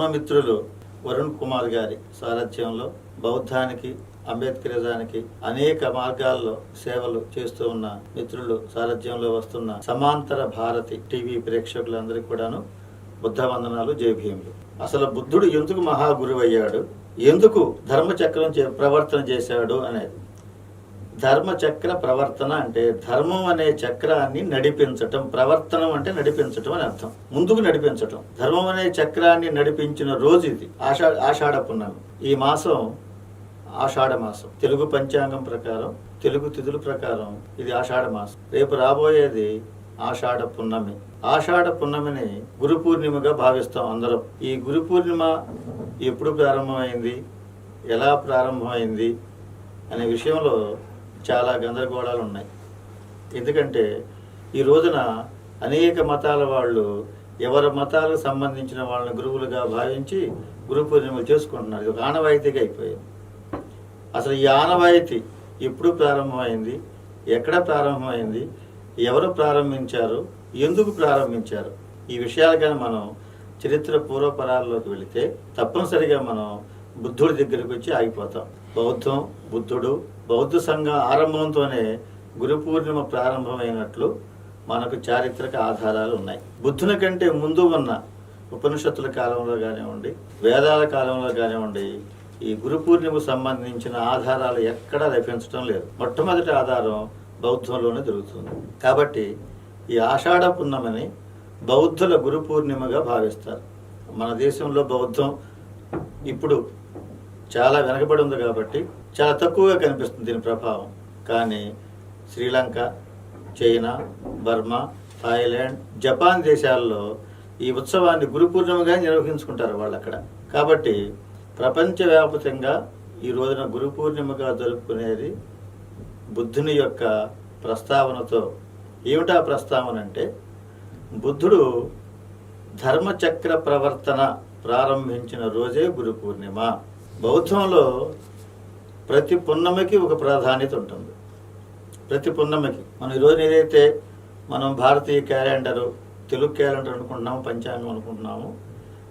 ధర్మమిత్రులు వరుణ్ కుమార్ గారి సారథ్యంలో బౌద్ధానికి, అంబేద్కరిజానికి అనేక మార్గాల్లో సేవలు చేస్తూ ఉన్న మిత్రులు సారథ్యంలో వస్తున్న సమాంతర భారతి టీవీ ప్రేక్షకులందరికీ కూడాను బుద్ధ వందనాలు, జై భీములు. అసలు బుద్ధుడు ఎందుకు మహాగురువు అయ్యాడు, ఎందుకు ధర్మచక్రం ప్రవర్తన చేశాడు అనేది. ధర్మచక్ర ప్రవర్తన అంటే ధర్మం అనే చక్రాన్ని నడిపించటం, ప్రవర్తనం అంటే నడిపించటం అని అర్థం, ముందుకు నడిపించటం. ధర్మం అనే చక్రాన్ని నడిపించిన రోజు ఇది ఆషాఢ పున్నమి. ఈ మాసం ఆషాఢ మాసం, తెలుగు పంచాంగం ప్రకారం, తెలుగు తిథుల ప్రకారం ఇది ఆషాఢ మాసం. రేపు రాబోయేది ఆషాఢ పున్నమి. ఆషాఢ పున్నమిని గురు పూర్ణిమగా భావిస్తాం అందరం. ఈ గురు పూర్ణిమ ఎప్పుడు ప్రారంభమైంది, ఎలా ప్రారంభమైంది అనే విషయంలో చాలా గందరగోళాలు ఉన్నాయి. ఎందుకంటే ఈ రోజున అనేక మతాల వాళ్ళు ఎవరి మతాలకు సంబంధించిన వాళ్ళని గురువులుగా భావించి గురు పూర్ణిమలు చేసుకుంటున్నారు. ఇది ఒక ఆనవాయితీగా అయిపోయింది. అసలు ఈ ఆనవాయితీ ఎప్పుడు ప్రారంభమైంది, ఎక్కడ ప్రారంభమైంది, ఎవరు ప్రారంభించారు, ఎందుకు ప్రారంభించారు, ఈ విషయాలు కానీ మనం చరిత్ర పూర్వపరాల్లోకి వెళితే తప్పనిసరిగా మనం బుద్ధుడి దగ్గరికి వచ్చి ఆగిపోతాం. బౌద్ధం, బుద్ధుడు, బౌద్ధ సంఘం ఆరంభంతోనే గురు పూర్ణిమ ప్రారంభమైనట్లు మనకు చారిత్రక ఆధారాలు ఉన్నాయి. బుద్ధుని కంటే ముందు ఉన్న ఉపనిషత్తుల కాలంలో కానివ్వండి, వేదాల కాలంలో కానివ్వండి, ఈ గురు పూర్ణిమకు సంబంధించిన ఆధారాలు ఎక్కడా లభించడం లేదు. మొట్టమొదటి ఆధారం బౌద్ధంలోనే దొరుకుతుంది. కాబట్టి ఈ ఆషాఢ పున్నమని బౌద్ధుల గురు పూర్ణిమగా భావిస్తారు. మన దేశంలో బౌద్ధం ఇప్పుడు చాలా వెనకబడి ఉంది కాబట్టి చాలా తక్కువగా కనిపిస్తుంది దీని ప్రభావం. కానీ Sri Lanka, China, Burma, Thailand, Japan దేశాల్లో ఈ ఉత్సవాన్ని గురు పూర్ణిమగా నిర్వహించుకుంటారు వాళ్ళు అక్కడ. కాబట్టి ప్రపంచవ్యాప్తంగా ఈ రోజున గురు పూర్ణిమగా జరుపుకునేది బుద్ధుని యొక్క ప్రస్తావనతో. ఏమిటా ప్రస్తావన అంటే, బుద్ధుడు ధర్మచక్ర ప్రవర్తన ప్రారంభించిన రోజే గురు పూర్ణిమ. బౌద్ధంలో ప్రతి పున్నమికి ఒక ప్రాధాన్యత ఉంటుంది. ప్రతి పున్నమికి మనం ఈరోజు ఏదైతే మనం భారతీయ క్యాలెండరు, తెలుగు క్యాలెండర్ అనుకుంటున్నాము, పంచాంగం అనుకుంటున్నాము,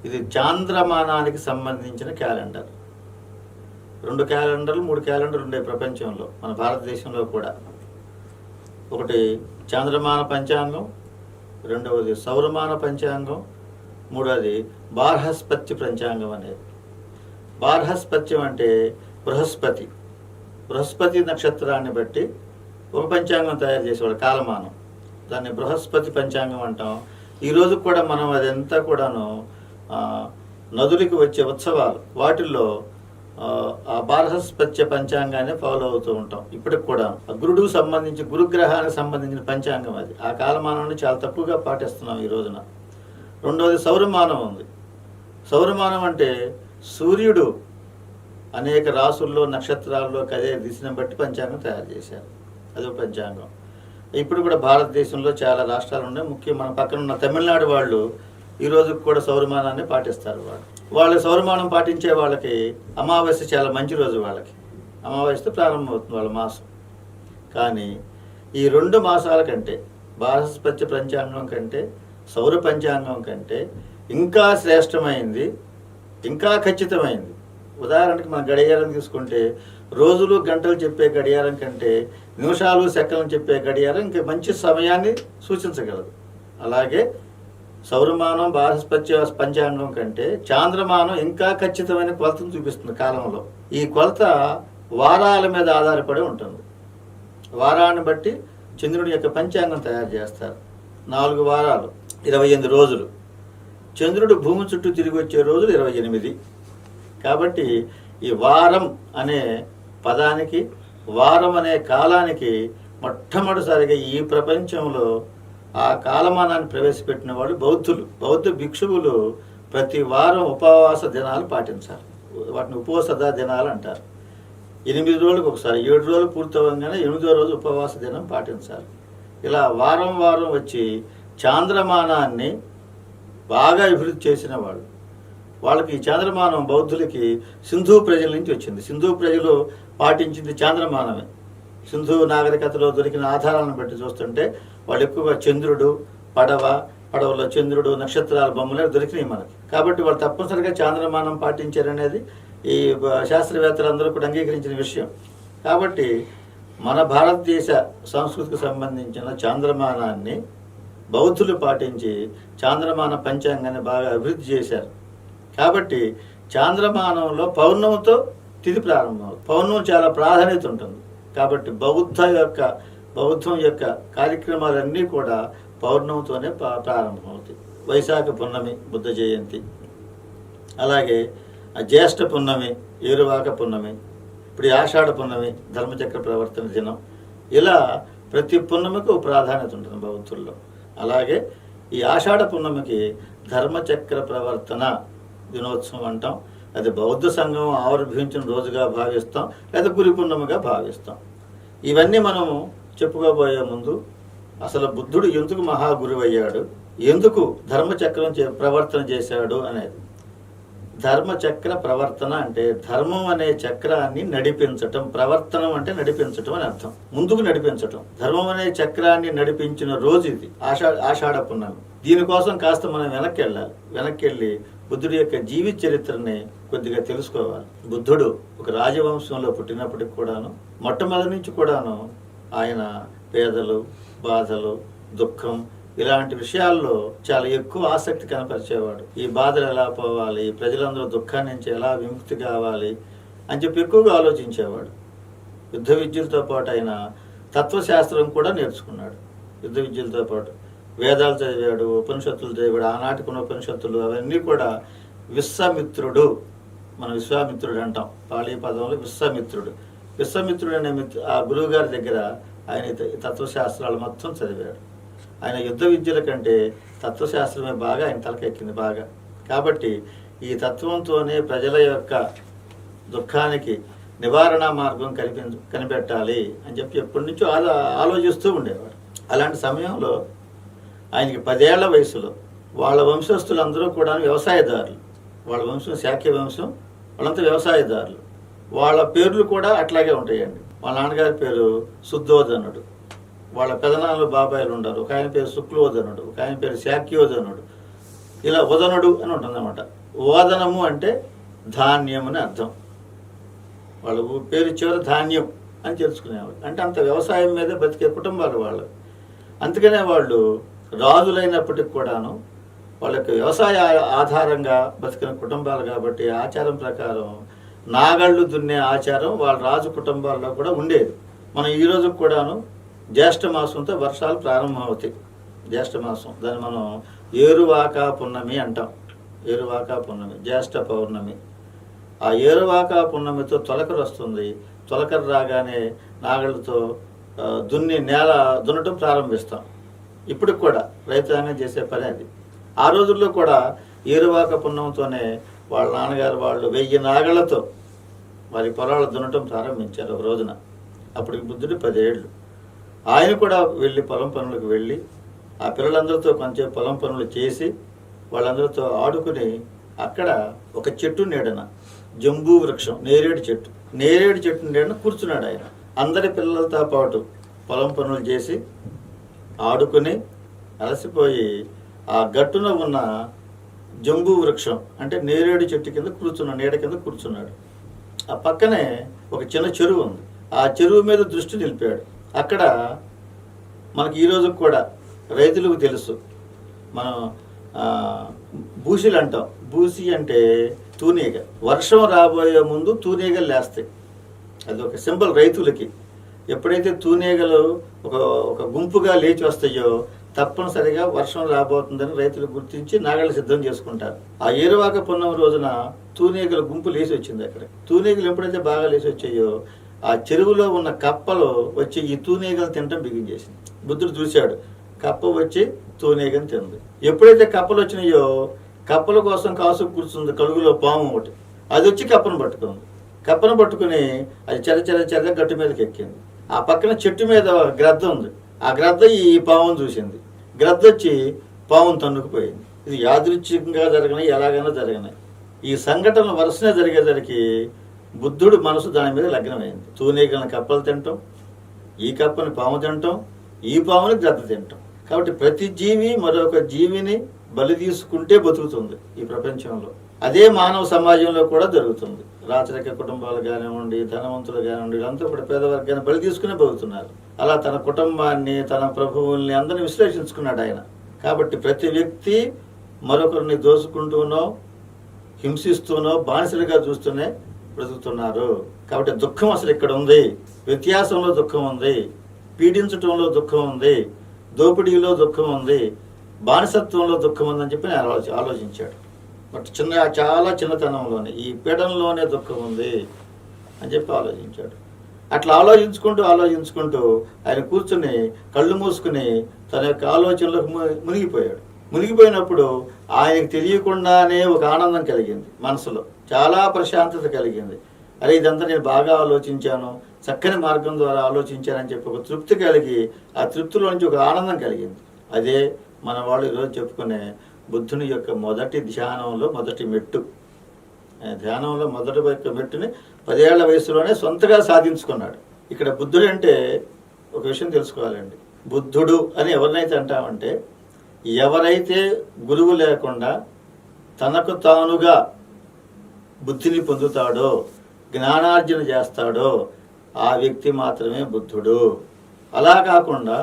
ఇది చాంద్రమానానికి సంబంధించిన క్యాలెండర్. 2 క్యాలెండర్లు 3 క్యాలెండర్లు ఉండే ప్రపంచంలో, మన భారతదేశంలో కూడా. ఒకటి చాంద్రమాన పంచాంగం, రెండవది సౌరమాన పంచాంగం, మూడవది బార్హస్పత్య పంచాంగం అనేది. బార్హస్పత్యం అంటే బృహస్పతి నక్షత్రాన్ని బట్టి ఒక పంచాంగం తయారు చేసేవాడు, కాలమానం. దాన్ని బృహస్పతి పంచాంగం అంటాం. ఈరోజు కూడా మనం అదంతా కూడాను నదులకి వచ్చే ఉత్సవాలు, వాటిల్లో ఆ బార్హస్పత్య పంచాంగాన్ని ఫాలో అవుతూ ఉంటాం ఇప్పటికి కూడా. గురుడుకు సంబంధించి, గురుగ్రహానికి సంబంధించిన పంచాంగం అది. ఆ కాలమానాన్ని చాలా తక్కువగా పాటిస్తున్నాం ఈ రోజున. రెండవది సౌరమానం ఉంది. సౌరమానం అంటే సూర్యుడు అనేక రాసుల్లో, నక్షత్రాల్లో కదే దిశను బట్టి పంచాంగం తయారు చేశారు. అదొక పంచాంగం. ఇప్పుడు కూడా భారతదేశంలో చాలా రాష్ట్రాలు ఉన్నాయి. ముఖ్యం మన పక్కన ఉన్న తమిళనాడు వాళ్ళు ఈ రోజు కూడా సౌరమానాన్ని పాటిస్తారు. వాళ్ళు సౌరమానం పాటించే వాళ్ళకి అమావాస్య చాలా మంచి రోజు. వాళ్ళకి అమావాస్యతో ప్రారంభమవుతుంది వాళ్ళ మాసం. కానీ ఈ 2 మాసాల కంటే, బార్హస్పత్య పంచాంగం కంటే, సౌర పంచాంగం కంటే ఇంకా శ్రేష్టమైంది, ఇంకా ఖచ్చితమైంది. ఉదాహరణకి మన గడియారం తీసుకుంటే, రోజులు గంటలు చెప్పే గడియారం కంటే నిమిషాలు సెకన్లు చెప్పే గడియారం ఇంకా మంచి సమయాన్ని సూచించగలదు. అలాగే సౌరమానం, బార్హస్పత్య పంచాంగం కంటే చాంద్రమానం ఇంకా ఖచ్చితమైన కొలతను చూపిస్తుంది కాలంలో. ఈ కొలత వారాల మీద ఆధారపడి ఉంటుంది. వారాన్ని బట్టి చంద్రుడి యొక్క పంచాంగం తయారు చేస్తారు. 4 వారాలు 28 రోజులు. చంద్రుడు భూమి చుట్టూ తిరిగి వచ్చే రోజులు 28. కాబట్టి ఈ వారం అనే పదానికి, వారం అనే కాలానికి మొట్టమొదటిసారిగా ఈ ప్రపంచంలో ఆ కాలమానాన్ని ప్రవేశపెట్టిన వాళ్ళు బౌద్ధులు. బౌద్ధ భిక్షువులు ప్రతి వారం ఉపవాస దినాలు పాటించాలి. వాటిని ఉపవాస దినాలు అంటారు. 8 రోజులకు ఒకసారి, 7 రోజులు పూర్తవగానే 8వ రోజు ఉపవాస దినం పాటించాలి. ఇలా వారం వారం వచ్చి చాంద్రమానాన్ని బాగా అభివృద్ధి చేసిన వాళ్ళు. వాళ్ళకి చాంద్రమానం బౌద్ధులకి సింధు ప్రజల నుంచి వచ్చింది. సింధు ప్రజలు పాటించింది చాంద్రమానమే. సింధు నాగరికతలో దొరికిన ఆధారాలను బట్టి చూస్తుంటే వాళ్ళు ఎక్కువగా చంద్రుడు, పడవ, పడవలో చంద్రుడు నక్షత్రాల బొమ్మలే దొరికినాయి మనకి. కాబట్టి వాళ్ళు తప్పనిసరిగా చాంద్రమానం పాటించారనేది ఈ శాస్త్రవేత్తలందరూ కూడా అంగీకరించిన విషయం. కాబట్టి మన భారతదేశ సంస్కృతికి సంబంధించిన చాంద్రమానాన్ని బౌద్ధులు పాటించి చాంద్రమాన పంచాంగాన్ని బాగా అభివృద్ధి చేశారు. కాబట్టి చాంద్రమానంలో పౌర్ణమితో తిథి ప్రారంభమవుతుంది. పౌర్ణమి చాలా ప్రాధాన్యత ఉంటుంది. కాబట్టి బౌద్ధం యొక్క కార్యక్రమాలన్నీ కూడా పౌర్ణమితోనే ప్రారంభమవుతాయి. వైశాఖ పున్నమి బుద్ధ జయంతి, అలాగే జ్యేష్ఠ పున్నమి ఏరువాక పున్నమి, ఇప్పుడు ఆషాఢ పున్నమి ధర్మచక్ర ప్రవర్తన దినం. ఇలా ప్రతి పున్నమికి ఒక ప్రాధాన్యత ఉంటుంది బౌద్ధుల్లో. అలాగే ఈ ఆషాఢ పున్నమికి ధర్మచక్ర ప్రవర్తన దినోత్సవం అంటాం. అది బౌద్ధ సంఘం ఆవిర్భవించిన రోజుగా భావిస్తాం, లేదా గురి పున్నమిగా భావిస్తాం. ఇవన్నీ మనము చెప్పుకోబోయే ముందు అసలు బుద్ధుడు ఎందుకు మహాగురువు అయ్యాడు, ఎందుకు ధర్మచక్రం ప్రవర్తన చేశాడు అనేది. ధర్మచక్ర ప్రవర్తన అంటే ధర్మం అనే చక్రాన్ని నడిపించటం, ప్రవర్తనం అంటే నడిపించటం అని అర్థం, ముందుకు నడిపించటం. ధర్మం అనే చక్రాన్ని నడిపించిన రోజు ఇది ఆషాఢ పున్నమి. దీనికోసం కాస్త మనం వెనక్కి వెళ్ళాలి. వెనక్కి వెళ్ళి బుద్ధుడి యొక్క జీవిత చరిత్రని కొద్దిగా తెలుసుకోవాలి. బుద్ధుడు ఒక రాజవంశంలో పుట్టినప్పటికి కూడాను మొట్టమొదటి నుంచి కూడాను ఆయన పేదలు, బాధలు, దుఃఖం ఇలాంటి విషయాల్లో చాలా ఎక్కువ ఆసక్తి కనపరిచేవాడు. ఈ బాధలు ఎలా పోవాలి, ప్రజలందరూ దుఃఖాన్ని నుంచి ఎలా విముక్తి కావాలి అని చెప్పి ఎక్కువగా ఆలోచించేవాడు. యుద్ధ విద్యలతో పాటు ఆయన తత్వశాస్త్రం కూడా నేర్చుకున్నాడు. యుద్ధ విద్యలతో పాటు వేదాలు చదివాడు, ఉపనిషత్తులు చదివాడు. ఆనాటికున్న ఉపనిషత్తులు అవన్నీ కూడా విశ్వామిత్రుడు, మనం విశ్వామిత్రుడు అంటాం పాళీ పదంలో విశ్వామిత్రుడు. విశ్వామిత్రుడు అనే ఆ గురువు గారి దగ్గర ఆయన తత్వశాస్త్రాలు మొత్తం చదివాడు. ఆయన యుద్ధ విద్యల కంటే తత్వశాస్త్రమే బాగా ఆయన తలకెక్కింది బాగా. కాబట్టి ఈ తత్వంతోనే ప్రజల యొక్క దుఃఖానికి నివారణ మార్గం కనిపెట్టాలి అని చెప్పి ఎప్పటి నుంచో ఆలోచిస్తూ ఉండేవాడు. అలాంటి సమయంలో ఆయనకి 10 ఏళ్ల వయసులో వాళ్ళ వంశస్థులందరూ కూడా వ్యవసాయదారులు. వాళ్ళ వంశం శాక్య వంశం, వాళ్ళంతా వ్యవసాయదారులు. వాళ్ళ పేర్లు కూడా అట్లాగే ఉంటాయండి. వాళ్ళ నాన్నగారి పేరు శుద్ధోదనుడు, వాళ్ళ పెదనాన్నలు బాబాయిలు ఉండరు. ఒక ఆయన పేరు శుక్లోదనుడు, ఒక ఆయన పేరు శాక్యోదనుడు, ఇలా ఉదనుడు అని ఉంటుందన్నమాట. ఓదనము అంటే ధాన్యం అని అర్థం. వాళ్ళ పేరు చివరి ధాన్యం అని తెలుసుకునేవాళ్ళు. అంటే అంత వ్యవసాయం మీదే బతికే కుటుంబాలు వాళ్ళు. అందుకనే వాళ్ళు రాజులైనప్పటికి కూడాను వాళ్ళ యొక్క వ్యవసాయ ఆధారంగా బతికిన కుటుంబాలు కాబట్టి ఆచారం ప్రకారం నాగళ్ళు దున్నే ఆచారం వాళ్ళ రాజు కుటుంబాల్లో కూడా ఉండేది. మనం ఈ రోజు కూడాను జ్యేష్ఠ మాసంతో వర్షాలు ప్రారంభమవుతాయి. జ్యేష్ఠ మాసం దాన్ని మనం ఏరువాక పున్నమి అంటాం. ఏరువాక పున్నమి, జ్యేష్ఠ పౌర్ణమి. ఆ ఏరువాక పున్నమితో తొలకరు వస్తుంది. తొలకరు రాగానే నాగళ్ళతో నేల దున్నటం ప్రారంభిస్తాం. ఇప్పుడు కూడా రైతాంగం చేసే పని అది. ఆ రోజుల్లో కూడా ఏరువాక పున్నమితోనే వాళ్ళ నాన్నగారు వాళ్ళు 1000 నాగళ్లతో వారి పొలాలు దున్నటం ప్రారంభించారు ఒక రోజున. అప్పటికి బుద్ధుడు 10 ఏళ్ళు. ఆయన కూడా వెళ్ళి పొలం పనులకు వెళ్ళి ఆ పిల్లలందరితో కొంచెం పొలం పనులు చేసి వాళ్ళందరితో ఆడుకుని అక్కడ ఒక చెట్టు నీడన, జంబూ వృక్షం, నేరేడు చెట్టు నీడన కూర్చున్నాడు ఆయన. అందరి పిల్లలతో పాటు పొలం పనులు చేసి ఆడుకుని అలసిపోయి ఆ గట్టున ఉన్న జంబూ వృక్షం అంటే నేరేడు చెట్టు కింద కూర్చున్నాడు, నీడ కింద కూర్చున్నాడు. ఆ పక్కనే ఒక చిన్న చెరువు ఉంది. ఆ చెరువు మీద దృష్టి నిలిపాడు. అక్కడ మనకి ఈరోజు కూడా రైతులకు తెలుసు, మనం బూసిలు అంటాం. బూసి అంటే తూనీగ. వర్షం రాబోయే ముందు తూనీగలు లేస్తాయి. అది ఒక సింబల్ రైతులకి. ఎప్పుడైతే తూనీగలు ఒక గుంపుగా లేచి వస్తాయో తప్పనిసరిగా వర్షం రాబోతుందని రైతులు గుర్తించి నాగళ్ళు సిద్ధం చేసుకుంటారు. ఆ ఏరువాక పున్నమి రోజున తూనీగల గుంపు లేచి వచ్చింది. అక్కడ తూనీగలు ఎప్పుడైతే బాగా లేచి వచ్చాయో ఆ చెరువులో ఉన్న కప్పలు వచ్చి ఈ తూనీగలు తినటం బిగించేసింది. బుద్ధుడు చూశాడు, కప్ప వచ్చి తూనీగని తింది. ఎప్పుడైతే కప్పలు వచ్చినాయో కప్పల కోసం కాసు కూర్చుంది కలుగులో పాము ఒకటి. అది వచ్చి కప్పను పట్టుకుని అది చెర గట్టు మీదకి ఎక్కింది. ఆ పక్కన చెట్టు మీద గ్రద్ద ఉంది. ఆ గ్రద్ద ఈ పామును చూసింది. గ్రద్ద వచ్చి పామును తన్నుకుపోయింది. ఇది యాదృచ్ఛికంగా జరగనాయి, ఎలాగైనా జరగనాయి. ఈ సంఘటనలు వరుసనే జరిగేసరికి బుద్ధుడు మనసు దాని మీద లగ్నమైంది. తూనీగలను కప్పలు తినటం, ఈ కప్పని పాము తినటం, ఈ పాముని గ్రద్ద తినటం. కాబట్టి ప్రతి జీవి మరొక జీవిని బలి తీసుకుంటే బతుకుతుంది ఈ ప్రపంచంలో. అదే మానవ సమాజంలో కూడా జరుగుతుంది. రాచరిక కుటుంబాలు కానివ్వండి, ధనవంతులు కానివ్వండి, వీళ్ళంతా కూడా పేదవర్గాన్ని బలి తీసుకునే బతుకుతున్నారు. అలా తన కుటుంబాన్ని, తన ప్రభువుల్ని అందరినీ విశ్లేషించుకున్నాడు ఆయన. కాబట్టి ప్రతి వ్యక్తి మరొకరిని దోచుకుంటూనో, హింసిస్తూనో, బానిసలుగా చూస్తూనే బ్రతుకుతున్నారు. కాబట్టి దుఃఖం అసలు ఇక్కడ ఉంది. వ్యత్యాసంలో దుఃఖం ఉంది, పీడించటంలో దుఃఖం ఉంది, దోపిడీలో దుఃఖం ఉంది, బానిసత్వంలో దుఃఖం ఉందని చెప్పి నేను ఆలోచించాడు. బట్ చాలా చిన్నతనంలోనే ఈ పీడనలోనే దుఃఖం ఉంది అని చెప్పి ఆలోచించాడు. అట్లా ఆలోచించుకుంటూ ఆయన కూర్చుని కళ్ళు మూసుకుని తన యొక్క ఆలోచనలకు మునిగిపోయాడు. మునిగిపోయినప్పుడు ఆయనకు తెలియకుండానే ఒక ఆనందం కలిగింది, మనసులో చాలా ప్రశాంతత కలిగింది. అరే ఇదంతా నేను బాగా ఆలోచించాను, చక్కని మార్గం ద్వారా ఆలోచించానని చెప్పి ఒక తృప్తి కలిగి, ఆ తృప్తిలో నుంచి ఒక ఆనందం కలిగింది. అదే మన వాళ్ళు ఈరోజు చెప్పుకునే బుద్ధుని యొక్క మొదటి ధ్యానంలో మొదటి మెట్టు. ధ్యానంలో మొదటి యొక్క మెట్టుని 10 ఏళ్ల వయసులోనే సొంతగా సాధించుకున్నాడు. ఇక్కడ బుద్ధుడు అంటే ఒక విషయం తెలుసుకోవాలండి. బుద్ధుడు అని ఎవరినైతే అంటామంటే, ఎవరైతే గురువు లేకుండా తనకు తానుగా బుద్ధిని పొందుతాడో, జ్ఞానార్జన చేస్తాడో ఆ వ్యక్తి మాత్రమే బుద్ధుడు. అలా కాకుండా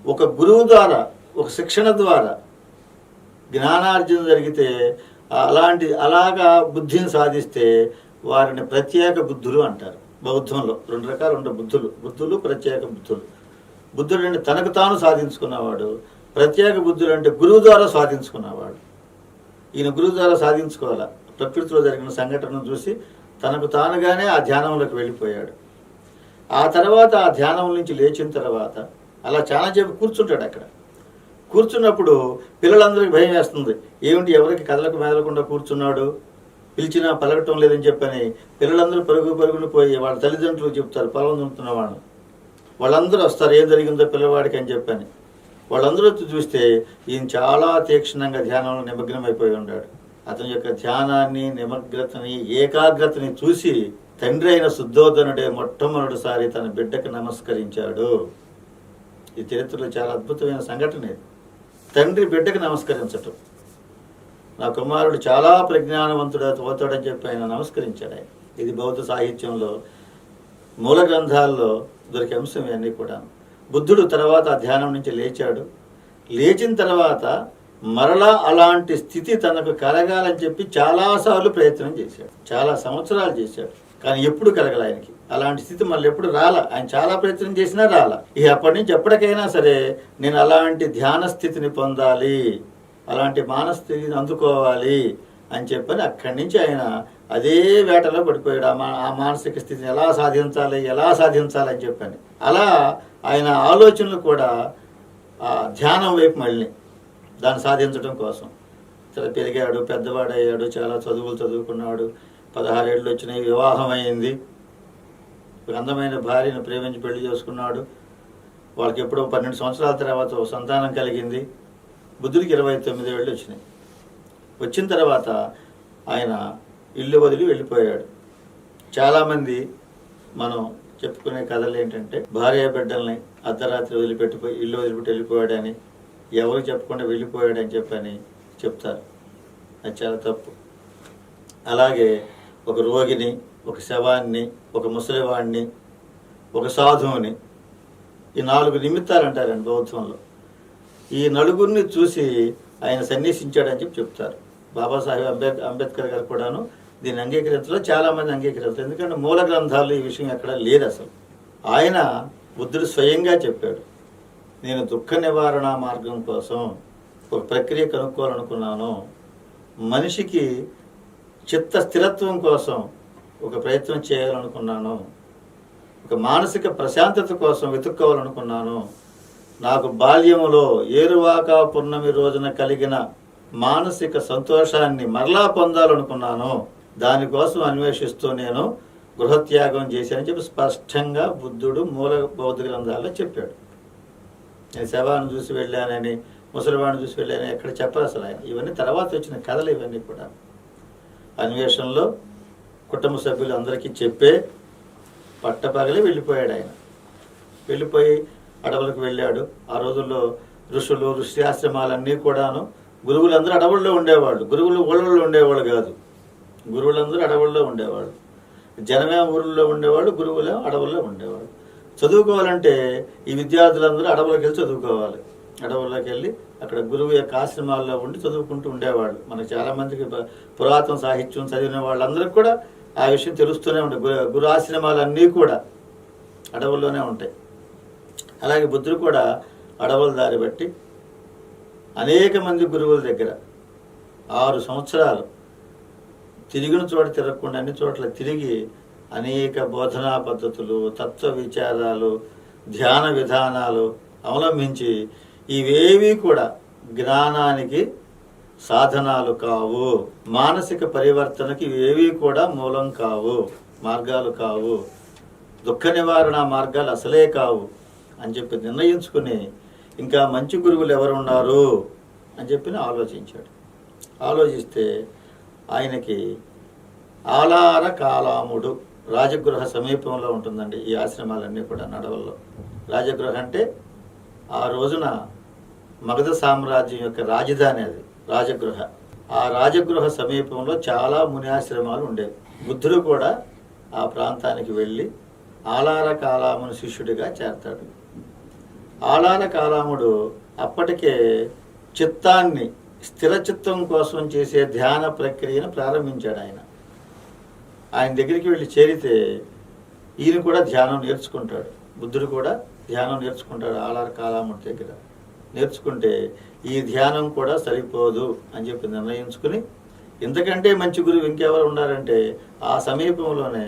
ఒక గురువు ద్వారా, ఒక శిక్షణ ద్వారా జ్ఞానార్జన జరిగితే అలాగా బుద్ధిని సాధిస్తే వారిని ప్రత్యేక బుద్ధులు అంటారు. బౌద్ధంలో 2 రకాలు ఉంటాయి బుద్ధులు, ప్రత్యేక బుద్ధులు. బుద్ధుడు అంటే తనకు తాను సాధించుకున్నవాడు, ప్రత్యేక బుద్ధుడు అంటే గురువు ద్వారా సాధించుకున్నవాడు. ఈయన గురువు ద్వారా సాధించుకోవాలా. ప్రకృతిలో జరిగిన సంఘటనను చూసి తనకు తానుగానే ఆ ధ్యానంలోకి వెళ్ళిపోయాడు. ఆ తర్వాత ఆ ధ్యానం నుంచి లేచిన తర్వాత అలా చాలా సేపు కూర్చుంటాడు. అక్కడ కూర్చున్నప్పుడు పిల్లలందరికీ భయం వేస్తుంది. ఏమిటి ఎవరికి కదలకు మెదలకుండా కూర్చున్నాడు, పిలిచినా పలకటం లేదని చెప్పని పిల్లలందరూ పరుగును పోయి వాళ్ళ తల్లిదండ్రులు చెప్తారు, పొలం దున్నుతున్నవాడు. వాళ్ళందరూ వస్తారు, ఏం జరిగిందో పిల్లవాడికి అని చెప్పని. వాళ్ళందరూ చూస్తే ఈయన చాలా తీక్షణంగా ధ్యానంలో నిమగ్నమైపోయి ఉన్నాడు. అతని యొక్క ధ్యానాన్ని, నిమగ్నతని, ఏకాగ్రతని చూసి తండ్రి అయిన శుద్ధోదనుడే మొట్టమొదటిసారి తన బిడ్డకు నమస్కరించాడు. ఈ చరిత్రలో చాలా అద్భుతమైన సంఘటన ఇది. తండ్రి బిడ్డకు నమస్కరించటం. నా కుమారుడు చాలా ప్రజ్ఞానవంతుడు అవుతాడని చెప్పి ఆయన నమస్కరించాడు. ఆయన ఇది బౌద్ధ సాహిత్యంలో మూల గ్రంథాల్లో దొరికే అంశం ఇవన్నీ కూడా. బుద్ధుడు తర్వాత ఆ ధ్యానం నుంచి లేచాడు. లేచిన తర్వాత మరలా అలాంటి స్థితి తనకు కలగాలని చెప్పి చాలాసార్లు ప్రయత్నం చేశాడు, చాలా సంవత్సరాలు చేశాడు. కానీ ఎప్పుడు కలగల ఆయనకి అలాంటి స్థితి. మళ్ళీ ఎప్పుడు రాలా. ఆయన చాలా ప్రయత్నం చేసినా రాలా. ఇక అప్పటి నుంచి ఎప్పటికైనా సరే నేను అలాంటి ధ్యాన స్థితిని పొందాలి, అలాంటి మానస్థితిని అందుకోవాలి అని చెప్పని అక్కడి నుంచి ఆయన అదే వేటలో పడిపోయాడు. ఆ మానసిక స్థితిని ఎలా సాధించాలి అని చెప్పని. అలా ఆయన ఆలోచనలు కూడా ధ్యానం వైపు మళ్ళీ దాన్ని సాధించడం కోసం చాలా పెరిగాడు, పెద్దవాడయ్యాడు, చాలా చదువులు చదువుకున్నాడు. 16 ఏళ్ళు వచ్చినాయి, వివాహం అయింది. ఒక అందమైన భార్యను ప్రేమించి పెళ్లి చేసుకున్నాడు. వాళ్ళకి ఎప్పుడో 12 సంవత్సరాల తర్వాత ఒక సంతానం కలిగింది. బుద్ధుడికి 29 ఏళ్ళు వచ్చినాయి. వచ్చిన తర్వాత ఆయన ఇల్లు వదిలి వెళ్ళిపోయాడు. చాలామంది మనం చెప్పుకునే కథలు ఏంటంటే, భార్య బిడ్డల్ని అర్ధరాత్రి ఇల్లు వదిలిపెట్టి వెళ్ళిపోయాడని, ఎవరు చెప్పకుండా వెళ్ళిపోయాడని చెప్పని చెప్తారు. అది చాలా తప్పు. అలాగే ఒక రోగిని, ఒక శవాన్ని, ఒక ముసలివాడిని, ఒక సాధువుని, ఈ 4 నిమిత్తాలు అంటారండి బౌద్ధంలో. ఈ నలుగురిని చూసి ఆయన సన్యాసించాడని చెప్పి చెప్తారు. బాబాసాహెబ్ అంబేద్కర్ గారు కూడాను దీన్ని అంగీకరించలో చాలామంది అంగీకరించారు. ఎందుకంటే మూల గ్రంథాలు ఈ విషయం ఎక్కడ లేదు అసలు. ఆయన బుద్ధుడు స్వయంగా చెప్పాడు, నేను దుఃఖ నివారణ మార్గం కోసం ఒక ప్రక్రియ కనుక్కోవాలనుకున్నాను. మనిషికి చిత్త స్థిరత్వం కోసం ఒక ప్రయత్నం చేయాలనుకున్నాను. ఒక మానసిక ప్రశాంతత కోసం వెతుక్కోవాలనుకున్నాను. నాకు బాల్యంలో ఏరువాక పున్నమి రోజున కలిగిన మానసిక సంతోషాన్ని మరలా పొందాలనుకున్నాను. దానికోసం అన్వేషిస్తూ నేను గృహత్యాగం చేశానని చెప్పి స్పష్టంగా బుద్ధుడు మూల బౌద్ధ గ్రంథాల్లో చెప్పాడు. నేను శవాన్ని చూసి వెళ్ళానని, ముసలివాడిని చూసి వెళ్ళానని ఎక్కడ చెప్పరు అసలు ఆయన. ఇవన్నీ తర్వాత వచ్చిన కథలు ఇవన్నీ కూడా. అన్వేషణలో కుటుంబ సభ్యులు అందరికీ చెప్పే పట్టపగలే వెళ్ళిపోయాడు ఆయన. వెళ్ళిపోయి అడవులకు వెళ్ళాడు. ఆ రోజుల్లో ఋషులు ఋష్యాశ్రమాలన్నీ కూడాను గురువులందరూ అడవుల్లో ఉండేవాళ్ళు. గురువులు ఊళ్ళల్లో ఉండేవాళ్ళు కాదు. గురువులందరూ అడవుల్లో ఉండేవాళ్ళు. జనమే ఊళ్ళలో ఉండేవాళ్ళు, గురువులేమో అడవుల్లో ఉండేవాళ్ళు. చదువుకోవాలంటే ఈ విద్యార్థులందరూ అడవులకు వెళ్ళి చదువుకోవాలి. అడవుల్లోకి వెళ్ళి అక్కడ గురువు యొక్క ఆశ్రమాల్లో ఉండి చదువుకుంటూ ఉండేవాళ్ళు. మనకు చాలామందికి పురాతన సాహిత్యం చదివిన వాళ్ళందరికీ కూడా ఆ విషయం తెలుస్తూనే ఉంటాయి. గురు ఆశ్రమాలన్నీ కూడా అడవుల్లోనే ఉంటాయి. అలాగే బుద్ధుడు కూడా అడవుల దారి బట్టి అనేక మంది గురువుల దగ్గర 6 సంవత్సరాలు తిరిగిన చోట తిరగకుండా అన్ని చోట్ల తిరిగి అనేక బోధనా పద్ధతులు, తత్వ విచారాలు, ధ్యాన విధానాలు అవలంబించి ఇవేవి కూడా జ్ఞానానికి సాధనాలు కావు, మానసిక పరివర్తనకి ఇవేవి కూడా మూలం కావు, మార్గాలు కావు, దుఃఖ నివారణ మార్గాలు అసలే కావు అని చెప్పి నిర్ణయించుకుని ఇంకా మంచి గురువులు ఎవరున్నారు అని చెప్పి ఆలోచించాడు. ఆలోచిస్తే ఆయనకి ఆలార కాలాముడు రాజగృహ సమీపంలో ఉంటుందండి ఈ ఆశ్రమాలన్నీ కూడా నడవల్లో. రాజగృహ అంటే ఆ రోజున మగధ సామ్రాజ్యం యొక్క రాజధాని అది రాజగృహ. ఆ రాజగృహ సమీపంలో చాలా ముని ఆశ్రమాలు ఉండేవి. బుద్ధుడు కూడా ఆ ప్రాంతానికి వెళ్ళి ఆలార కాలాముని శిష్యుడిగా చేరతాడు. ఆలార కాలాముడు అప్పటికే చిత్తాన్ని స్థిర చిత్తం కోసం చేసే ధ్యాన ప్రక్రియను ప్రారంభించాడు. ఆయన దగ్గరికి వెళ్ళి చేరితే ఈయన కూడా ధ్యానం నేర్చుకుంటాడు. బుద్ధుడు కూడా ధ్యానం నేర్చుకుంటాడు ఆలార కాలాముడి దగ్గర. నేర్చుకుంటే ఈ ధ్యానం కూడా సరిపోదు అని చెప్పి నిర్ణయించుకుని ఇంతకంటే మంచి గురువు ఇంకెవరు ఉన్నారంటే ఆ సమీపంలోనే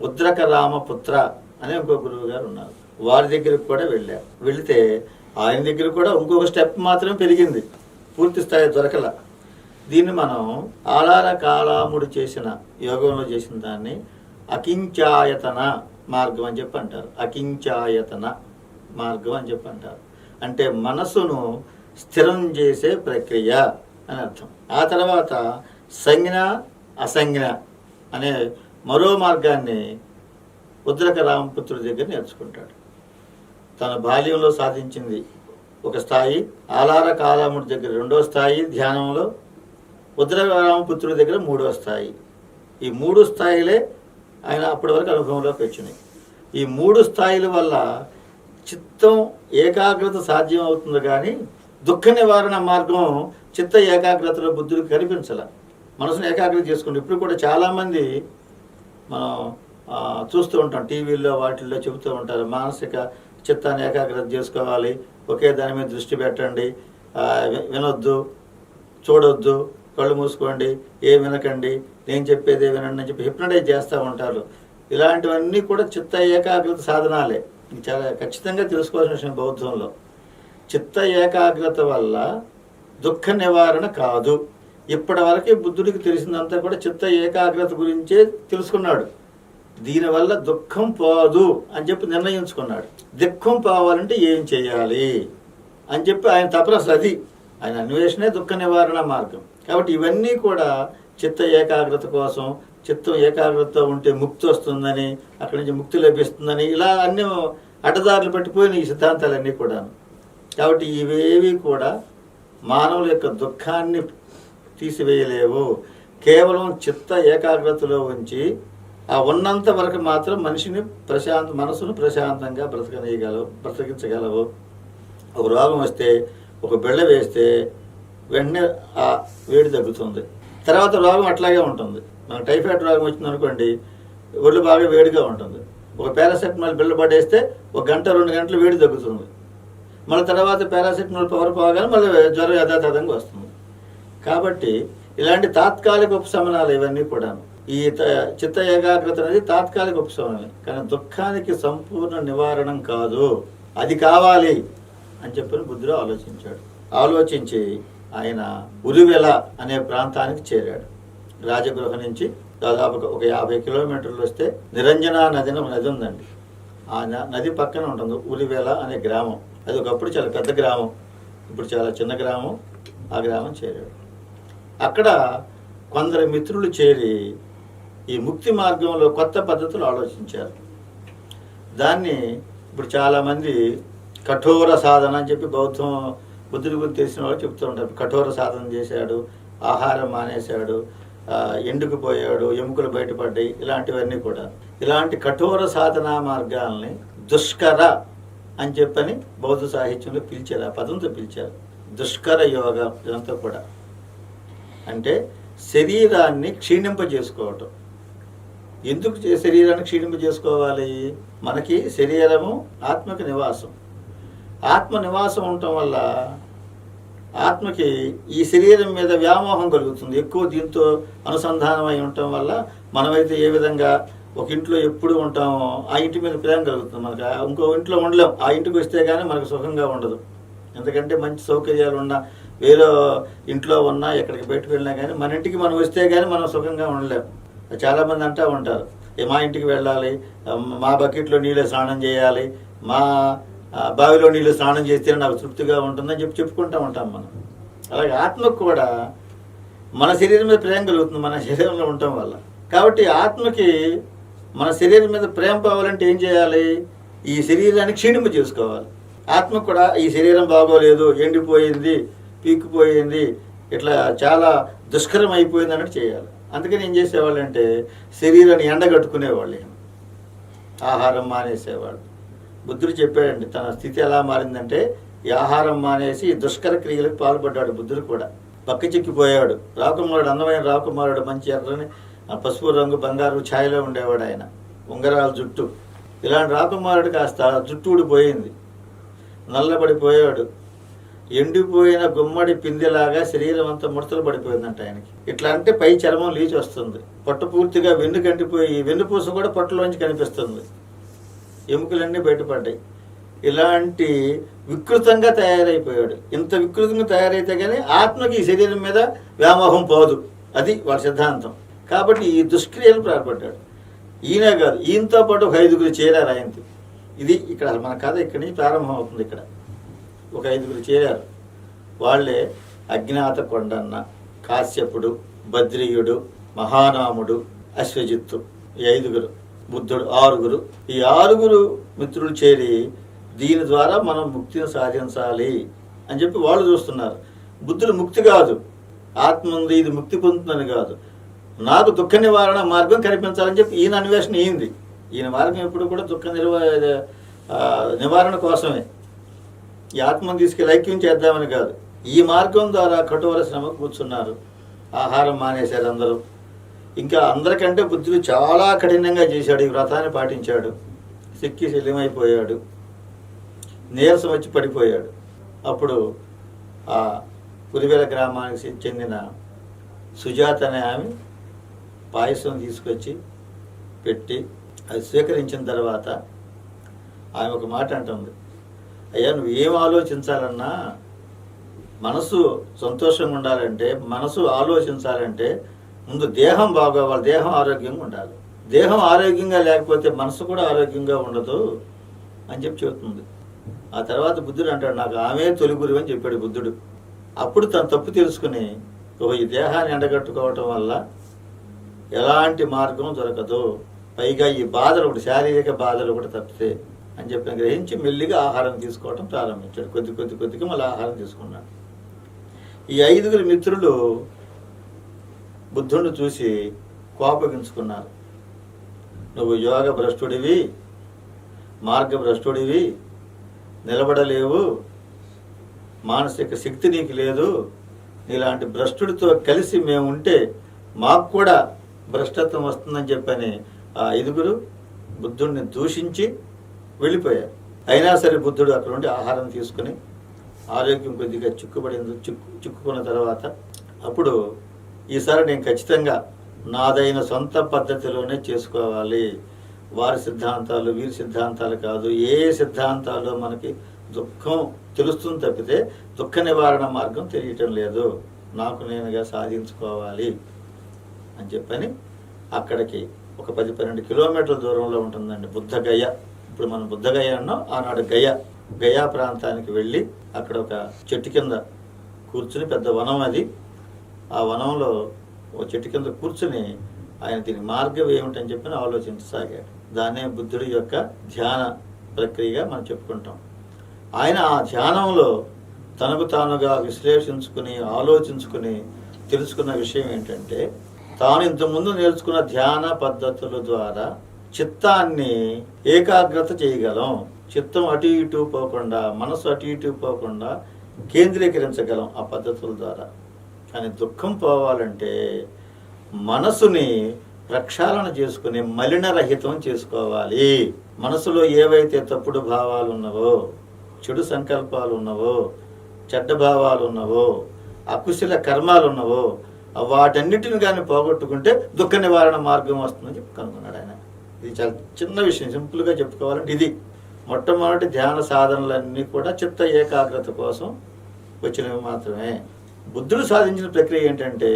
ఉద్రక రామపుత్ర అనే ఇంకో గురువు గారు ఉన్నారు. వారి దగ్గరికి కూడా వెళ్ళారు. వెళితే ఆయన దగ్గర కూడా ఇంకొక స్టెప్ మాత్రమే పెరిగింది, పూర్తి స్థాయి దొరకల. దీన్ని మనం ఆలార కాలాముడు చేసిన యోగంలో చేసిన దాన్ని అకించాయతన మార్గం అని చెప్పి అంటారు. అకించాయతన మార్గం అని చెప్పి అంటారు. అంటే మనసును స్థిరం చేసే ప్రక్రియ అని అర్థం. ఆ తర్వాత సంజ్ఞ అసంజ్ఞ అనే మరో మార్గాన్ని ఉద్రక రామపుత్రుడి దగ్గర నేర్చుకుంటాడు. తన బాల్యంలో సాధించింది ఒక స్థాయి, ఆలార కాలాముడి దగ్గర 2వ స్థాయి ధ్యానంలో, ఉద్రక రామపుత్రుడి దగ్గర 3వ స్థాయి. ఈ 3 స్థాయిలే ఆయన అప్పటి వరకు అనుభవంలోకి వచ్చినాయి. ఈ 3 స్థాయిల వల్ల చిత్తం ఏకాగ్రత సాధ్యం అవుతుంది, కానీ దుఃఖ నివారణ మార్గం చిత్త ఏకాగ్రతలో బుద్ధుడికి కనిపించాల. మనసును ఏకాగ్రత చేసుకుంటే ఇప్పుడు కూడా చాలామంది మనం చూస్తూ ఉంటాం, టీవీల్లో వాటిల్లో చెబుతూ ఉంటారు, మానసిక చిత్తాన్ని ఏకాగ్రత చేసుకోవాలి, ఒకే దాని మీద దృష్టి పెట్టండి, వినొద్దు, చూడొద్దు, కళ్ళు మూసుకోండి, ఏ వినకండి, నేను చెప్పేదే వినండి అని చెప్పి హిప్నటైజ్ చేస్తూ ఉంటారు. ఇలాంటివన్నీ కూడా చిత్త ఏకాగ్రత సాధనాలే. ఇది చాలా ఖచ్చితంగా తెలుసుకోవాల్సిన విషయం. బౌద్ధంలో చిత్త ఏకాగ్రత వల్ల దుఃఖ నివారణ కాదు. ఇప్పటి వరకు బుద్ధుడికి తెలిసిందంతా కూడా చిత్త ఏకాగ్రత గురించే తెలుసుకున్నాడు. దీనివల్ల దుఃఖం పోదు అని చెప్పి నిర్ణయించుకున్నాడు. దుఃఖం పోవాలంటే ఏం చేయాలి అని చెప్పి ఆయన తపస్సు, అది ఆయన అన్వేషణే దుఃఖ నివారణ మార్గం. కాబట్టి ఇవన్నీ కూడా చిత్త ఏకాగ్రత కోసం, చిత్తం ఏకాగ్రతతో ఉంటే ముక్తి వస్తుందని, అక్కడి నుంచి ముక్తి లభిస్తుందని, ఇలా అన్ని అడ్డదారులు పట్టిపోయిన ఈ సిద్ధాంతాలన్నీ కూడాను. కాబట్టి ఇవేవి కూడా మానవుల యొక్క దుఃఖాన్ని తీసివేయలేవు. కేవలం చిత్త ఏకాగ్రతలో ఉంచి ఆ ఉన్నంత వరకు మాత్రం మనిషిని మనసును ప్రశాంతంగా బ్రతికించగలవు. ఒక రోగం వస్తే, ఒక బిళ్ళ వేస్తే వెంటనే ఆ వేడి తగ్గుతుంది. తర్వాత రోగం అట్లాగే ఉంటుంది. మనకు టైఫాయిడ్ రోగం వచ్చింది అనుకోండి, ఒళ్ళు బాగా వేడిగా ఉంటుంది. ఒక పారాసెటమాల్ బిళ్ళ పడేస్తే 1 గంట 2 గంటలు వేడి తగ్గుతుంది. మళ్ళీ తర్వాత పారాసెటమాల్ పవర్ పోగానే మళ్ళీ జ్వరం యథాతథంగా వస్తుంది. కాబట్టి ఇలాంటి తాత్కాలిక ఉపశమనాలు ఇవన్నీ కూడాను. ఈ చిత్త ఏకాగ్రత అనేది తాత్కాలిక ఉపశమనమే, కానీ దుఃఖానికి సంపూర్ణ నివారణం కాదు. అది కావాలి అని చెప్పి బుద్ధుడు ఆలోచించాడు. ఆలోచించి ఆయన ఉరివెల అనే ప్రాంతానికి చేరాడు. రాజగృహ నుంచి దాదాపు ఒక 50 కిలోమీటర్లు వస్తే నిరంజన నది ఉందండి. ఆ నది పక్కన ఉంటుంది ఉరివెల అనే గ్రామం. అది ఒకప్పుడు చాలా పెద్ద గ్రామం, ఇప్పుడు చాలా చిన్న గ్రామం. ఆ గ్రామం చేరాడు. అక్కడ కొందరు మిత్రులు చేరి ఈ ముక్తి మార్గంలో కొత్త పద్ధతులు ఆలోచించారు. దాన్ని ఇప్పుడు చాలామంది కఠోర సాధన అని చెప్పి బుద్ధుడి గురించి తెలిసిన వాళ్ళు చెప్తూ ఉంటారు. కఠోర సాధన చేశాడు, ఆహారం మానేశాడు, ఎండుకుపోయాడు, ఎముకలు బయటపడ్డాయి, ఇలాంటివన్నీ కూడా. ఇలాంటి కఠోర సాధనా మార్గాల్ని దుష్కర అని చెప్పని బౌద్ధ సాహిత్యంలో పిలిచారు, ఆ పదంతో పిలిచారు. దుష్కర యోగం ఇదంతా కూడా అంటే శరీరాన్ని క్షీణింపజేసుకోవటం. ఎందుకు శరీరాన్ని క్షీణింపజేసుకోవాలి? మనకి శరీరము ఆత్మకి నివాసం. ఆత్మ నివాసం ఉండటం వల్ల ఆత్మకి ఈ శరీరం మీద వ్యామోహం కలుగుతుంది. ఎక్కువ దీంతో అనుసంధానమై ఉండటం వల్ల మనమైతే ఏ విధంగా ఒక ఇంట్లో ఎప్పుడు ఉంటామో ఆ ఇంటి మీద ప్రేమ కలుగుతుంది. మనకు ఇంకో ఇంట్లో ఉండలేం. ఆ ఇంటికి వస్తే కానీ మనకు సుఖంగా ఉండదు. ఎందుకంటే మంచి సౌకర్యాలు ఉన్నా, వేరే ఇంట్లో ఉన్నా, ఎక్కడికి బయటకు వెళ్ళినా కానీ మన ఇంటికి మనం వస్తే కానీ మనం సుఖంగా ఉండలేం. చాలామంది అంటూ ఉంటారు, మా ఇంటికి వెళ్ళాలి, మా బకెట్లో నీళ్ళు స్నానం చేయాలి, మా బావిలో నీళ్ళు స్నానం చేస్తే నాకు తృప్తిగా ఉంటుందని చెప్పుకుంటూ ఉంటాం మనం. అలాగే ఆత్మకు కూడా మన శరీరం మీద ప్రేమ కలుగుతుంది మన శరీరంలో ఉండటం వల్ల. కాబట్టి ఆత్మకి మన శరీరం మీద ప్రేమ పోవాలంటే ఏం చేయాలి? ఈ శరీరాన్ని క్షీణింపు చేసుకోవాలి. ఆత్మకు కూడా ఈ శరీరం బాగోలేదు, ఎండిపోయింది, పీక్కుపోయింది, ఇట్లా చాలా దుష్కరం అయిపోయింది అన్నట్టు చేయాలి. అందుకని ఏం చేసేవాళ్ళు అంటే శరీరాన్ని ఎండగట్టుకునేవాళ్ళు, ఆహారం మానేసేవాళ్ళు. బుద్ధుడు చెప్పాడండి తన స్థితి ఎలా మారిందంటే, ఈ ఆహారం మానేసి దుష్కర క్రియలకు పాల్పడ్డాడు. బుద్ధుడు కూడా పక్క చిక్కిపోయాడు. రాకుమారుడు, అందమైన రాకుమారుడు, మంచి ఎర్రని పసుపు రంగు బంగారు ఛాయలో ఉండేవాడు. ఆయన ఉంగరాల జుట్టు. ఇలాంటి రాకుమారుడు కాస్త జుట్టు ఊడిపోయింది, నల్లబడిపోయాడు. ఎండిపోయిన గుమ్మడి పిందెలాగా శరీరం అంతా ముడతలు పడిపోయిందంట ఆయనకి. ఇట్లా అంటే పై చర్మం లీచి వస్తుంది, పొట్ట పూర్తిగా వెన్ను కంటిపోయి వెన్నుపూస కూడా పొట్టలోంచి కనిపిస్తుంది, ఎముకలన్నీ బయటపడ్డాయి. ఇలాంటి వికృతంగా తయారైపోయాడు. ఇంత వికృతంగా తయారైతే కానీ ఆత్మకి ఈ శరీరం మీద వ్యామోహం పోదు. అది వాళ్ళ సిద్ధాంతం. కాబట్టి ఈ దుష్క్రియలు ప్రారంభపడ్డాడు. ఈయనే కాదు, ఈయనతో పాటు ఒక 5గురు చేరారు ఆయనకి. ఇది ఇక్కడ మన కథ ఇక్కడి నుంచి ప్రారంభం అవుతుంది. ఇక్కడ ఒక 5గురు చేరారు. వాళ్ళే అజ్ఞాత కొండన్న, కాశ్యపుడు, బద్రీయుడు, మహానాముడు, అశ్వజిత్తు. ఈ 5గురు. బుద్ధుడు 6గురు. ఈ 6గురు మిత్రులు చేరి దీని ద్వారా మనం ముక్తిని సాధించాలి అని చెప్పి వాళ్ళు చూస్తున్నారు. బుద్ధుడు ముక్తి కాదు, ఆత్మ ఉంది, ఇది ముక్తి పొందుతుందని కాదు, నాకు దుఃఖ నివారణ మార్గం కనిపించాలని చెప్పి ఈయన అన్వేషణ అయింది. ఈయన మార్గం ఎప్పుడు కూడా దుఃఖ నివారణ కోసమే. ఈ ఆత్మను తీసుకెళ్ళి ఐక్యం చేద్దామని కాదు. ఈ మార్గం ద్వారా కఠోర శ్రమ కూర్చున్నారు. ఆహారం మానేశారు అందరూ. ఇంకా అందరికంటే బుద్ధుడు చాలా కఠినంగా చేశాడు. ఈ వ్రతాన్ని పాటించాడు. సిక్కి శల్యమైపోయాడు, నీరసం వచ్చి పడిపోయాడు. అప్పుడు ఆ పులివెల గ్రామానికి చెందిన సుజాత అనే ఆమె పాయసం తీసుకొచ్చి పెట్టి అది స్వీకరించిన తర్వాత ఆమె ఒక మాట అంటుంది, అయ్యా నువ్వు ఏం ఆలోచించాలన్నా, మనసు సంతోషంగా ఉండాలంటే, మనసు ఆలోచించాలంటే ముందు దేహం బాగోవాలి, దేహం ఆరోగ్యంగా ఉండాలి. దేహం ఆరోగ్యంగా లేకపోతే మనసు కూడా ఆరోగ్యంగా ఉండదు అని చెప్పి చెబుతుంది. ఆ తర్వాత బుద్ధుడు అంటాడు, నాకు ఆమె తొలి గురువు అని చెప్పాడు బుద్ధుడు. అప్పుడు తన తప్పు తెలుసుకుని, ఈ దేహాన్ని ఎండగట్టుకోవటం వల్ల ఎలాంటి మార్గం దొరకదు, పైగా ఈ బాధలు ఒకటి, శారీరక బాధలు ఒకటి తప్పితే అని చెప్పి గ్రహించి మెల్లిగా ఆహారం తీసుకోవటం ప్రారంభించాడు. కొద్దిగా మళ్ళీ ఆహారం తీసుకున్నాడు. ఈ 5గురు మిత్రులు బుద్ధుడిని చూసి కోపగించుకున్నారు. నువ్వు యోగ భ్రష్టుడివి, మార్గ భ్రష్టుడివి, నిలబడలేవు, మానసిక శక్తి నీకు లేదు, నీలాంటి భ్రష్టుడితో కలిసి మేము ఉంటే మాకు కూడా భ్రష్టత్వం వస్తుందని చెప్పని ఆ 5గురు బుద్ధుడిని దూషించి వెళ్ళిపోయారు. అయినా సరే బుద్ధుడు అక్కడ ఉండి ఆహారం తీసుకుని ఆరోగ్యం కొద్దిగా చిక్కుకున్న తర్వాత అప్పుడు ఈసారి నేను ఖచ్చితంగా నాదైన సొంత పద్ధతిలోనే చేసుకోవాలి, వారి సిద్ధాంతాలు వీరి సిద్ధాంతాలు కాదు, ఏ సిద్ధాంతాలు మనకి దుఃఖం తెలుస్తుంది తప్పితే దుఃఖ నివారణ మార్గం తెలియటం లేదు, నాకు నేనుగా సాధించుకోవాలి అని చెప్పని అక్కడికి ఒక 10-12 కిలోమీటర్ల దూరంలో ఉంటుందండి బుద్ధగయ. ఇప్పుడు మనం బుద్ధగయ అన్నాం, ఆనాడు గయా ప్రాంతానికి వెళ్ళి అక్కడ ఒక చెట్టు కింద కూర్చుని, పెద్ద వనం అది, ఆ వనంలో ఓ చెట్టు కింద కూర్చుని ఆయన దీని మార్గం ఏమిటని చెప్పి ఆలోచించసాగాడు. దాన్నే బుద్ధుడి యొక్క ధ్యాన ప్రక్రియగా మనం చెప్పుకుంటాం. ఆయన ఆ ధ్యానంలో తనకు తానుగా విశ్లేషించుకుని ఆలోచించుకుని తెలుసుకున్న విషయం ఏంటంటే, తాను ఇంతకుముందు నేర్చుకున్న ధ్యాన పద్ధతుల ద్వారా చిత్తాన్ని ఏకాగ్రత చేయగలం, చిత్తం అటు ఇటు పోకుండా, మనసు అటు ఇటు పోకుండా కేంద్రీకరించగలం ఆ పద్ధతుల ద్వారా. కానీ దుఃఖం పోవాలంటే మనసుని ప్రక్షాళన చేసుకుని మలినరహితం చేసుకోవాలి. మనసులో ఏవైతే తప్పుడు భావాలు ఉన్నవో, చెడు సంకల్పాలు ఉన్నవో, చెడ్డ భావాలు ఉన్నవో, అకుశల కర్మాలు ఉన్నవో, వాటన్నిటిని కానీ పోగొట్టుకుంటే దుఃఖ నివారణ మార్గం వస్తుందని చెప్పి కనుక్కున్నాడు ఆయన. ఇది చాలా చిన్న విషయం, సింపుల్గా చెప్పుకోవాలంటే ఇది. మొట్టమొదటి ధ్యాన సాధనలన్నీ కూడా చిత్త ఏకాగ్రత కోసం వచ్చినవి మాత్రమే. బుద్ధుడు సాధించిన ప్రక్రియ ఏంటంటే,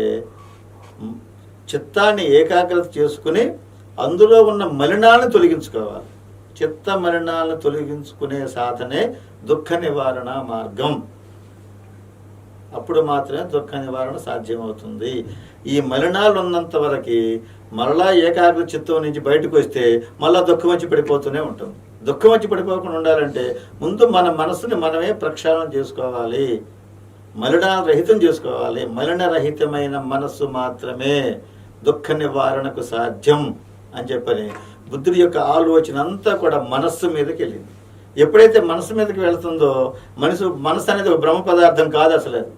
చిత్తాన్ని ఏకాగ్రత చేసుకుని అందులో ఉన్న మలినాలను తొలగించుకోవాలి. చిత్త మలినాలను తొలగించుకునే సాధనే దుఃఖ నివారణ మార్గం. అప్పుడు మాత్రమే దుఃఖ నివారణ సాధ్యమవుతుంది. ఈ మలినాలు ఉన్నంత వరకు మరలా ఏకాగ్ర చిత్తం నుంచి బయటకు వస్తే మళ్ళా దుఃఖం వచ్చి పడిపోతూనే ఉంటుంది. దుఃఖం వచ్చి పడిపోకుండా ఉండాలంటే ముందు మన మనసుని మనమే ప్రక్షాళన చేసుకోవాలి, మలిన రహితం చేసుకోవాలి. మలిన రహితమైన మనస్సు మాత్రమే దుఃఖ నివారణకు సాధ్యం అని చెప్పని బుద్ధుడి యొక్క ఆలోచన అంతా కూడా మనస్సు మీదకి వెళ్ళింది. ఎప్పుడైతే మనసు మీదకి వెళుతుందో, మనసు అనేది ఒక బ్రహ్మ పదార్థం కాదు, అసలు అది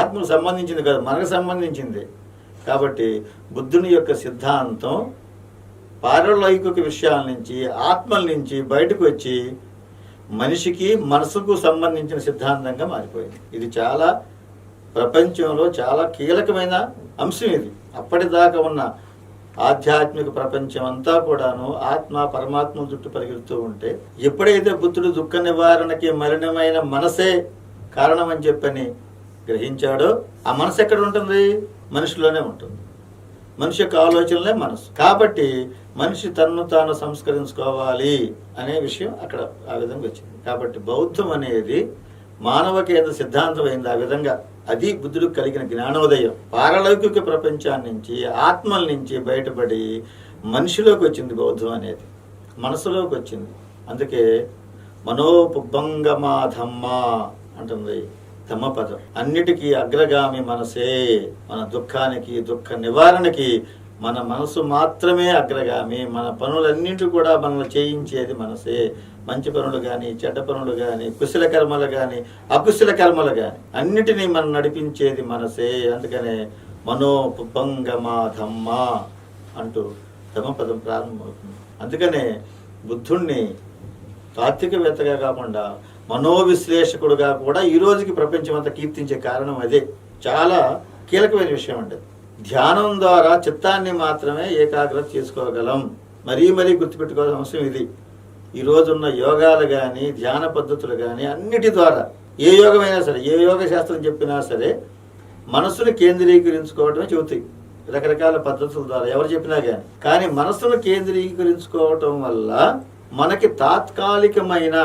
ఆత్మకు సంబంధించింది కాదు, మనకు సంబంధించింది. కాబట్టి బుద్ధుని యొక్క సిద్ధాంతం పారలౌకిక విషయాల నుంచి, ఆత్మల నుంచి బయటకు వచ్చి మనిషికి మనసుకు సంబంధించిన సిద్ధాంతంగా మారిపోయింది. ఇది చాలా ప్రపంచంలో చాలా కీలకమైన అంశం ఇది. అప్పటిదాకా ఉన్న ఆధ్యాత్మిక ప్రపంచం అంతా కూడాను ఆత్మ పరమాత్మ చుట్టూ పరిగెడుతూ ఉంటే, ఎప్పుడైతే బుద్ధుడు దుఃఖ నివారణకి మలినమైన మనసే కారణం అని చెప్పని గ్రహించాడో, ఆ మనసు ఎక్కడ ఉంటుంది? మనిషిలోనే ఉంటుంది. మనిషి యొక్క ఆలోచనలే మనసు. కాబట్టి మనిషి తన్ను తాను సంస్కరించుకోవాలి అనే విషయం అక్కడ ఆ విధంగా వచ్చింది. కాబట్టి బౌద్ధం అనేది మానవ కేంద్ర సిద్ధాంతం అయింది. ఆ విధంగా అది బుద్ధుడికి కలిగిన జ్ఞానోదయం. పారలౌకిక ప్రపంచాన్ని నుంచి, ఆత్మల నుంచి బయటపడి మనిషిలోకి వచ్చింది బౌద్ధం అనేది, మనసులోకి వచ్చింది. అందుకే మనోపుబ్బంగమాధమ్మ అంటుంది ధమ్మపదం. అన్నిటికీ అగ్రగామి మనసే. మన దుఃఖానికి, దుఃఖ నివారణకి మన మనసు మాత్రమే అగ్రగామి. మన పనులన్నింటి కూడా మనల్ని చేయించేది మనసే. మంచి పనులు కానీ, చెడ్డ పనులు కానీ, కుశల కర్మలు కానీ, అకుశల కర్మలు కానీ అన్నిటినీ మనం నడిపించేది మనసే. అందుకనే మనోపుబ్బంగమాధమ్మ అంటూ ధమ్మపదం ప్రారంభమవుతుంది. అందుకనే బుద్ధుణ్ణి తాత్వికవేత్తగా కాకుండా మనోవిశ్లేషకుడుగా కూడా ఈ రోజుకి ప్రపంచం అంతా కీర్తించే కారణం అదే. చాలా కీలకమైన విషయం అంటే, ధ్యానం ద్వారా చిత్తాన్ని మాత్రమే ఏకాగ్రత చేసుకోగలం. మరీ గుర్తుపెట్టుకోవాల్సిన అంశం ఇది. ఈ రోజున్న యోగాలు కానీ, ధ్యాన పద్ధతులు కానీ అన్నిటి ద్వారా, ఏ యోగమైనా సరే, ఏ యోగ శాస్త్రం చెప్పినా సరే మనసును కేంద్రీకరించుకోవడమే చెబుతాయి. రకరకాల పద్ధతుల ద్వారా ఎవరు చెప్పినా కానీ మనసును కేంద్రీకరించుకోవటం వల్ల మనకి తాత్కాలికమైన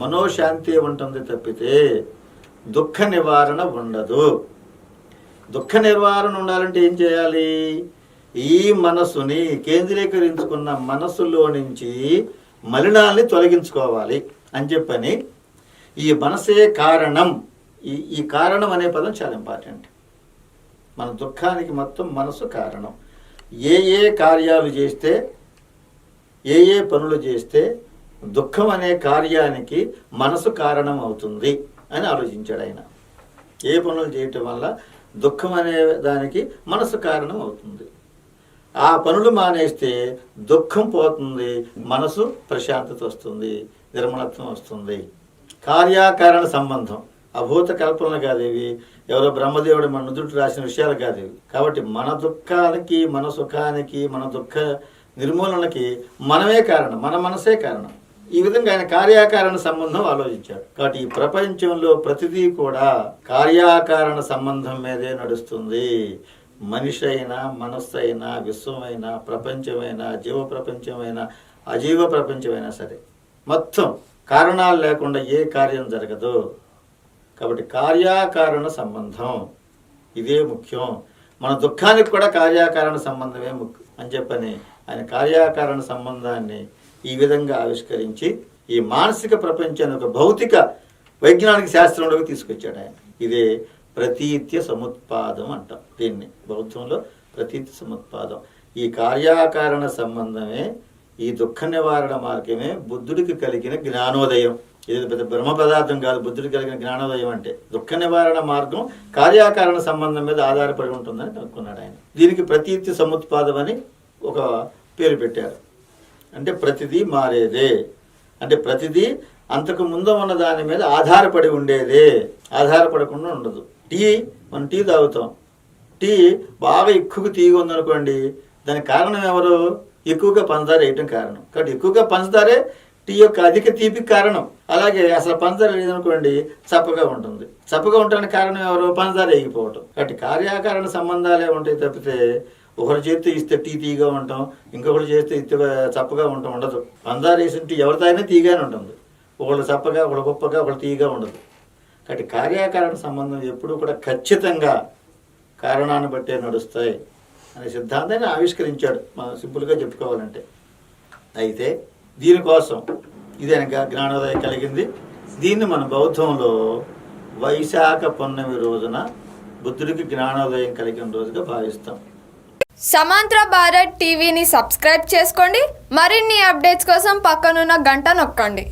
మనోశాంతి ఉంటుంది తప్పితే దుఃఖ నివారణ ఉండదు. దుఃఖ నివారణ ఉండాలంటే ఏం చేయాలి? ఈ మనసుని కేంద్రీకరించుకున్న మనసులో నుంచి మలినాల్ని తొలగించుకోవాలి అని చెప్పని, ఈ మనసే కారణం. ఈ కారణం అనే పదం చాలా ఇంపార్టెంట్. మన దుఃఖానికి మొత్తం మనసు కారణం. ఏ కార్యాలు చేస్తే, ఏ పనులు చేస్తే దుఃఖం అనే కార్యానికి మనసు కారణం అవుతుంది అని ఆలోచించాడు ఆయన. ఏ పనులు చేయటం వల్ల దుఃఖం అనే దానికి మనసు కారణం అవుతుంది. ఆ పనులు మానేస్తే దుఃఖం పోతుంది, మనసు ప్రశాంతత వస్తుంది, నిర్మలత్వం వస్తుంది. కార్యాకారణ సంబంధం, అభూత కల్పనలు కాదు ఇవి. ఎవరో బ్రహ్మదేవుడు మన నుదుటి రాసిన విషయాలు కాదు ఇవి. కాబట్టి మన దుఃఖానికి, మన సుఖానికి, మన దుఃఖ నిర్మూలనకి మనమే కారణం, మన మనసే కారణం. ఈ విధంగా ఆయన కార్యాకారణ సంబంధం ఆలోచించాడు. కాబట్టి ఈ ప్రపంచంలో ప్రతిదీ కూడా కార్యాకారణ సంబంధం మీదే నడుస్తుంది. మనిషి అయినా, మనస్సు అయినా, విశ్వమైనా, ప్రపంచమైనా, జీవ ప్రపంచమైనా, అజీవ ప్రపంచమైనా సరే మొత్తం కారణాలు లేకుండా ఏ కార్యం జరగదు. కాబట్టి కార్యాకారణ సంబంధం ఇదే ముఖ్యం. మన దుఃఖానికి కూడా కార్యాకారణ సంబంధమే ముఖ్యం అని చెప్పని ఆయన కార్యాకారణ సంబంధాన్ని ఈ విధంగా ఆవిష్కరించి ఈ మానసిక ప్రపంచాన్ని ఒక భౌతిక వైజ్ఞానిక శాస్త్రంలోకి తీసుకొచ్చాడు ఆయన. ఇదే ప్రతీత్య సముత్పాదం అంటాం దీన్ని బౌద్ధంలో. ప్రతీత్య సముత్పాదం, ఈ కార్యాకారణ సంబంధమే, ఈ దుఃఖ నివారణ మార్గమే బుద్ధుడికి కలిగిన జ్ఞానోదయం. ఇది పెద్ద బ్రహ్మ పదార్థం కాదు బుద్ధుడికి కలిగిన జ్ఞానోదయం అంటే. దుఃఖ నివారణ మార్గం కార్యాకారణ సంబంధం మీద ఆధారపడి ఉంటుందని కనుక్కున్నాడు ఆయన. దీనికి ప్రతీత్య సముత్పాదం అని ఒక పేరు పెట్టారు. అంటే ప్రతిదీ మారేదే, అంటే ప్రతిదీ అంతకు ముందు ఉన్న దాని మీద ఆధారపడి ఉండేదే, ఆధారపడకుండా ఉండదు. మనం టీ తాగుతాం, టీ బాగా ఎక్కువగా తీగ ఉందనుకోండి, దానికి కారణం ఎవరు? ఎక్కువగా పంచదార వేయటం కారణం. కాబట్టి ఎక్కువగా పంచదారే టీ యొక్క అధిక తీపికి కారణం. అలాగే అసలు పంచదార లేదనుకోండి, చప్పగా ఉంటుంది. చప్పగా ఉండడానికి కారణం ఎవరు? పంచదార వేగిపోవటం. కాబట్టి కార్యాకారణ సంబంధాలే ఉంటాయి తప్పితే ఒకరు చేస్తే ఇస్తే టీ తీగా ఉంటాం, ఇంకొకరు చేస్తే ఇస్తే చప్పగా ఉంటాం ఉండదు. పంచదార వేసిన టీ ఎవరి తాగినా తీగానే ఉంటుంది. ఒకళ్ళు చప్పగా, ఒకళ్ళు గొప్పగా, ఒకళ్ళు తీగా ఉండదు. కాబట్టి కార్యాకారణ సంబంధం ఎప్పుడూ కూడా ఖచ్చితంగా కారణాన్ని బట్టే నడుస్తాయి అనే సిద్ధాంతాన్ని ఆవిష్కరించాడు, మనం సింపుల్గా చెప్పుకోవాలంటే. అయితే దీనికోసం ఇదేనక జ్ఞానోదయం కలిగింది. దీన్ని మన బౌద్ధంలో వైశాఖ పౌర్ణమి రోజున బుద్ధుడికి జ్ఞానోదయం కలిగిన రోజుగా భావిస్తాం. సమాంతర భారత్ టీవీని సబ్స్క్రైబ్ చేసుకోండి. మరిన్ని అప్డేట్స్ కోసం పక్కనున్న గంట నొక్కండి.